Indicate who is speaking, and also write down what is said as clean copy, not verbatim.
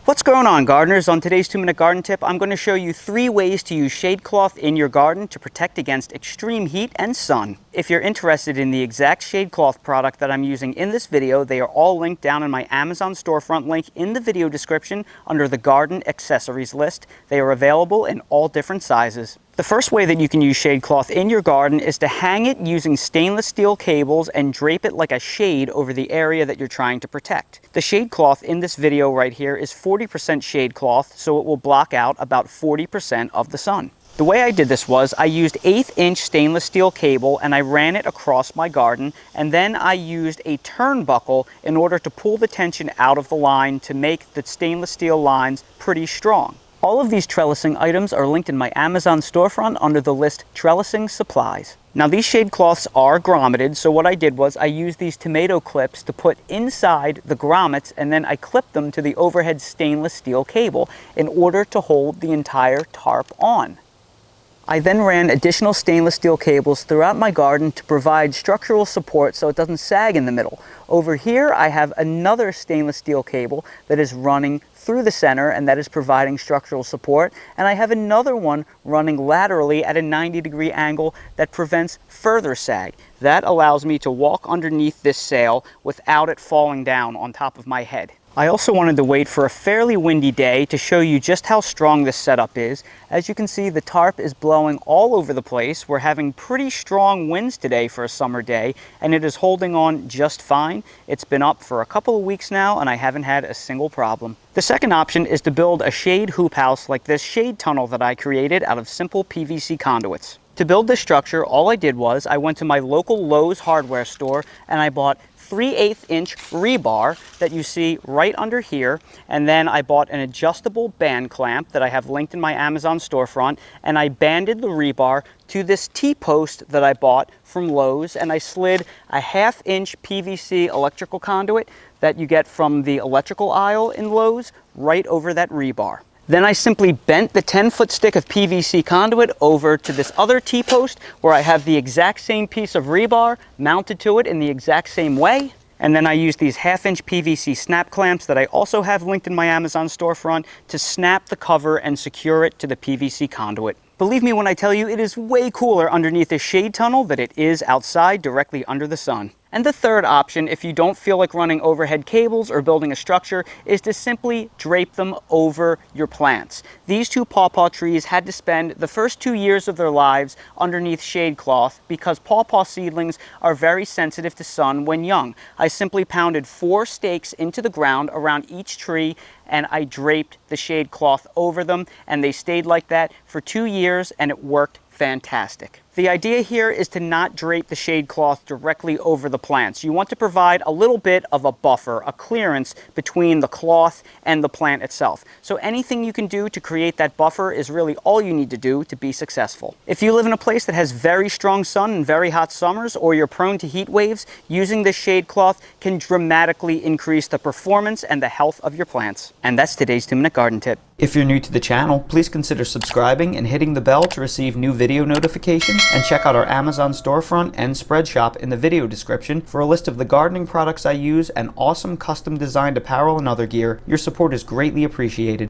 Speaker 1: What's going on, gardeners? On today's 2-minute garden tip, I'm going to show you 3 ways to use shade cloth in your garden to protect against extreme heat and sun. If you're interested in the exact shade cloth product that I'm using in this video, they are all linked down in my Amazon storefront link in the video description under the garden accessories list. They are available in all different sizes. The first way that you can use shade cloth in your garden is to hang it using stainless steel cables and drape it like a shade over the area that you're trying to protect. The shade cloth in this video right here is 40% shade cloth, so it will block out about 40% of the sun. The way I did this was I used 1/8-inch stainless steel cable and I ran it across my garden, and then I used a turnbuckle in order to pull the tension out of the line to make the stainless steel lines pretty strong. All of these trellising items are linked in my Amazon storefront under the list Trellising Supplies. Now, these shade cloths are grommeted, so what I did was I used these tomato clips to put inside the grommets, and then I clipped them to the overhead stainless steel cable in order to hold the entire tarp on. I then ran additional stainless steel cables throughout my garden to provide structural support so it doesn't sag in the middle. Over here I have another stainless steel cable that is running through the center and that is providing structural support, and I have another one running laterally at a 90-degree angle that prevents further sag. That allows me to walk underneath this sail without it falling down on top of my head. I also wanted to wait for a fairly windy day to show you just how strong this setup is. As you can see, the tarp is blowing all over the place. We're having pretty strong winds today for a summer day, and it is holding on just fine. It's been up for a couple of weeks now, and I haven't had a single problem. The second option is to build a shade hoop house like this shade tunnel that I created out of simple PVC conduits. To build this structure, all I did was I went to my local Lowe's hardware store and I bought 3/8-inch rebar that you see right under here, and then I bought an adjustable band clamp that I have linked in my Amazon storefront, and I banded the rebar to this T-post that I bought from Lowe's, and I slid a 1/2-inch PVC electrical conduit that you get from the electrical aisle in Lowe's right over that rebar. Then I simply bent the 10-foot stick of PVC conduit over to this other T-post where I have the exact same piece of rebar mounted to it in the exact same way. And then I used these 1/2-inch PVC snap clamps that I also have linked in my Amazon storefront to snap the cover and secure it to the PVC conduit. Believe me when I tell you, it is way cooler underneath a shade tunnel than it is outside directly under the sun. And the third option, if you don't feel like running overhead cables or building a structure, is to simply drape them over your plants. These 2 pawpaw trees had to spend the first 2 years of their lives underneath shade cloth because pawpaw seedlings are very sensitive to sun when young. I simply pounded 4 stakes into the ground around each tree, and I draped the shade cloth over them, and they stayed like that for 2 years, and it worked fantastic. The idea here is to not drape the shade cloth directly over the plants. You want to provide a little bit of a buffer, a clearance between the cloth and the plant itself. So anything you can do to create that buffer is really all you need to do to be successful. If you live in a place that has very strong sun and very hot summers, or you're prone to heat waves, using this shade cloth can dramatically increase the performance and the health of your plants. And that's today's 2-minute garden tip. If you're new to the channel, please consider subscribing and hitting the bell to receive new video notifications, and check out our Amazon storefront and spread shop in the video description for a list of the gardening products I use and awesome custom designed apparel and other gear. Your support is greatly appreciated.